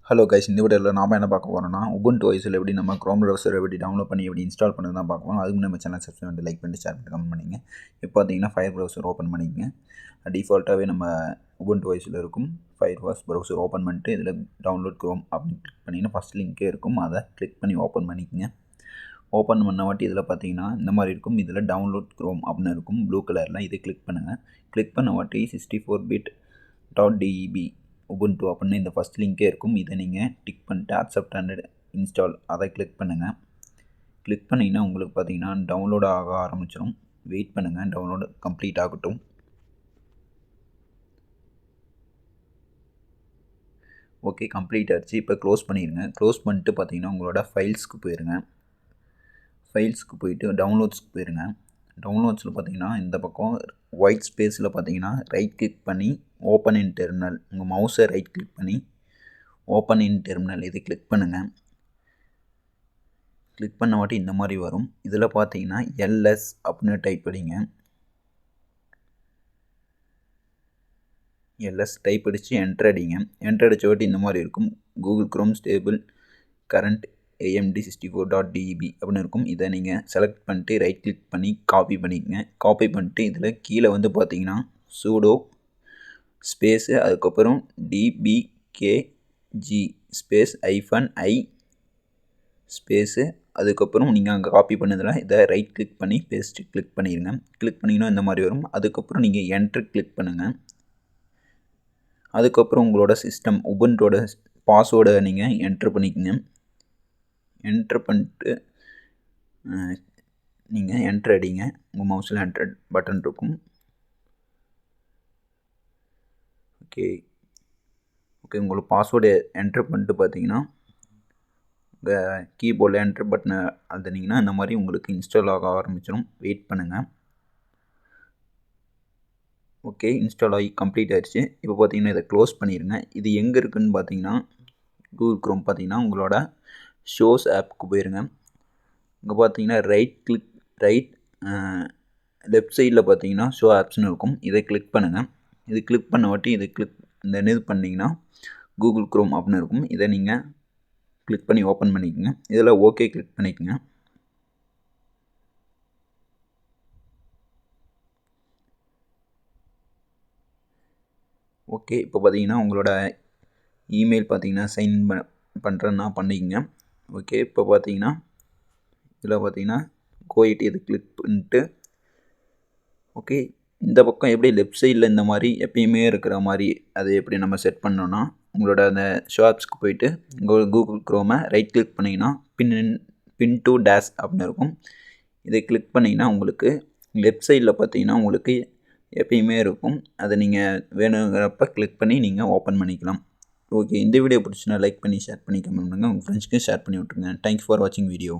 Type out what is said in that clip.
Hello guys, இந்த வீடியோவில் நாம் என்ன பார்க்க போகிறோம்னா Ubuntu OSல எப்படி நம்ம Chrome browser எப்படி டவுன்லோட் பண்ணி எப்படி இன்ஸ்டால் பண்ணி தான் பார்க்க போகிறோம். அதுக்கு நம்ம சேனல் சப்ஸ்கிரைப் பண்ணி லைக் பண்ணி ஷேர் பண்ணி கமெண்ட் பண்ணிங்க. இப்போ பார்த்தீங்கன்னா ஃபயர் browser ஓப்பன் பண்ணிக்கங்க. டிஃபால்ட்டாகவே நம்ம Ubuntu OSல இருக்கும் ஃபயர் browser ஓப்பன் பண்ணிட்டு இதில் டவுன்லோட் Chrome அப்படின்னு கிளிக் பண்ணிங்கன்னா ஃபஸ்ட் லிங்கே இருக்கும், அதை கிளிக் பண்ணி ஓப்பன் பண்ணிக்கங்க. ஓப்பன் பண்ண வாட்டி இதில் பார்த்தீங்கன்னா இந்த மாதிரி இருக்கும். இதில் டவுன்லோட் Chrome அப்படின்னு இருக்கும் ப்ளூ கலரில். இதை கிளிக் பண்ணுங்கள். கிளிக் பண்ண வாட்டி 64bit.deb Ubuntu அப்படின்னு இந்த ஃபஸ்ட் லிங்கே இருக்கும். இதை நீங்கள் டிக் பண்ணிட்டு அக்செப்ட் அண்ட் இன்ஸ்டால் அதை கிளிக் பண்ணுங்கள். கிளிக் பண்ணிங்கன்னா உங்களுக்கு பார்த்தீங்கன்னா டவுன்லோட் ஆக ஆரம்பிச்சிடும். வெயிட் பண்ணுங்கள், டவுன்லோடு கம்ப்ளீட் ஆகட்டும். ஓகே, கம்ப்ளீட் ஆகிடுச்சு. இப்போ க்ளோஸ் பண்ணிடுங்க. க்ளோஸ் பண்ணிட்டு பார்த்தீங்கன்னா உங்களோட ஃபைல்ஸ்க்கு போயிடுங்க. ஃபைல்ஸ்க்கு போயிட்டு டவுன்லோட்ஸ்க்கு போயிடுங்க. டவுன்லோட்ஸில் பார்த்தீங்கன்னா இந்த பக்கம் ஒயிட் ஸ்பேஸில் பார்த்தீங்கன்னா ரைட் கிளிக் பண்ணி ஓப்பன் இன் டெர்மினல், உங்கள் மவுஸை ரைட் கிளிக் பண்ணி ஓப்பன் இன் டெர்மினல் இதை கிளிக் பண்ணுங்கள். கிளிக் பண்ண வாட்டி இந்த மாதிரி வரும். இதில் பார்த்தீங்கன்னா எல்எஸ் அப்படின்னு டைப் பண்ணிங்க. எல்எஸ் டைப் அடித்து என்டர் அடிங்க. என்டர் அடித்த வாட்டி இந்த மாதிரி இருக்கும். Google Chrome stable current amd64.deb அப்படின்னு இருக்கும். இதை நீங்கள் செலக்ட் பண்ணிட்டு ரைட் கிளிக் பண்ணி காப்பி பண்ணிக்கங்க. காப்பி பண்ணிட்டு இதில் கீழே வந்து பார்த்தீங்கன்னா sudo ஸ்பேஸு அதுக்கப்புறம் dpkg ஸ்பேஸ் -i ஸ்பேஸு அதுக்கப்புறம் நீங்கள் அங்கே காப்பி பண்ணதில் இதை ரைட் கிளிக் பண்ணி பேஸ்ட்டு கிளிக் பண்ணிடுங்க. கிளிக் பண்ணிங்கன்னா இந்த மாதிரி வரும். அதுக்கப்புறம் நீங்கள் என்ட்ரு கிளிக் பண்ணுங்கள். அதுக்கப்புறம் உங்களோட சிஸ்டம் உபுண்டோட பாஸ்வேர்டை நீங்கள் என்ட்ரு பண்ணிக்கோங்க. என்ட்ரு பண்ணிட்டு நீங்கள் என்ட்ரு அடிங்க. உங்கள் மவுஸில் என்ட்ரு பட்டன் இருக்கும். ஓகே, உங்களுக்கு பாஸ்வேர்டு என்ட்ரு பண்ணிட்டு பார்த்தீங்கன்னா உங்கள் கீபோர்டில் என்ட்ரு பட்டனை அழுத்தினீங்கன்னா இந்த மாதிரி உங்களுக்கு இன்ஸ்டால் ஆக ஆரம்பிச்சிடும். வெயிட் பண்ணுங்கள். ஓகே, இன்ஸ்டால் ஆகி கம்ப்ளீட் ஆகிடுச்சு. இப்போ பார்த்தீங்கன்னா இதை க்ளோஸ் பண்ணிடுங்க. இது எங்கே இருக்குதுன்னு பார்த்தீங்கன்னா கூகுள் க்ரோம் பார்த்தீங்கன்னா உங்களோட ஷோஸ் ஆப்புக்கு போயிருங்க. இங்கே பார்த்தீங்கன்னா லெஃப்ட் சைடில் பார்த்தீங்கன்னா ஷோ ஆப்ஸ்னு இருக்கும். இதை கிளிக் பண்ணுங்கள். இது கிளிக் பண்ண வாட்டி இது இது பண்ணிங்கன்னா கூகுள் க்ரோம் அப்படின்னு இருக்கும். இதை நீங்கள் கிளிக் பண்ணி ஓப்பன் பண்ணிக்கோங்க. இதில் ஓகே கிளிக் பண்ணிக்கோங்க. ஓகே, இப்போ பார்த்தீங்கன்னா உங்களோட இமெயில் பார்த்தீங்கன்னா சைன்இன் பண்ணுறேன்னா பண்ணிக்கங்க. ஓகே, இப்போ பார்த்தீங்கன்னா இதில் பார்த்தீங்கன்னா கோயிட்டு இது கிளிக் பண்ணிட்டு ஓகே, இந்த பக்கம் எப்படி லெஃப்ட் சைடில் இந்த மாதிரி எப்பயுமே இருக்கிற மாதிரி அது எப்படி நம்ம செட் பண்ணோன்னா உங்களோட அந்த ஷாப்ஸ்க்கு போயிட்டு கூகுள் க்ரோமை ரைட் கிளிக் பண்ணிங்கன்னா பின் டு டேஷ் அப்படின்னு இருக்கும். இதை கிளிக் பண்ணிங்கன்னா உங்களுக்கு லெஃப்ட் சைடில் பார்த்தீங்கன்னா உங்களுக்கு எப்பயுமே இருக்கும். அதை நீங்கள் வேணுங்கிறப்ப கிளிக் பண்ணி நீங்கள் ஓப்பன் பண்ணிக்கலாம். ஓகே, இந்த வீடியோ பிடிச்சினா லைக் பண்ணி ஷேர் பண்ணி கமெண்ட் பண்ணுங்கள். உங்கள் ஃப்ரெண்ட்ஸ்க்கு ஷேர் பண்ணி விட்ருங்க. தேங்க்ஸ் ஃபார் வாட்சிங் வீடியோ.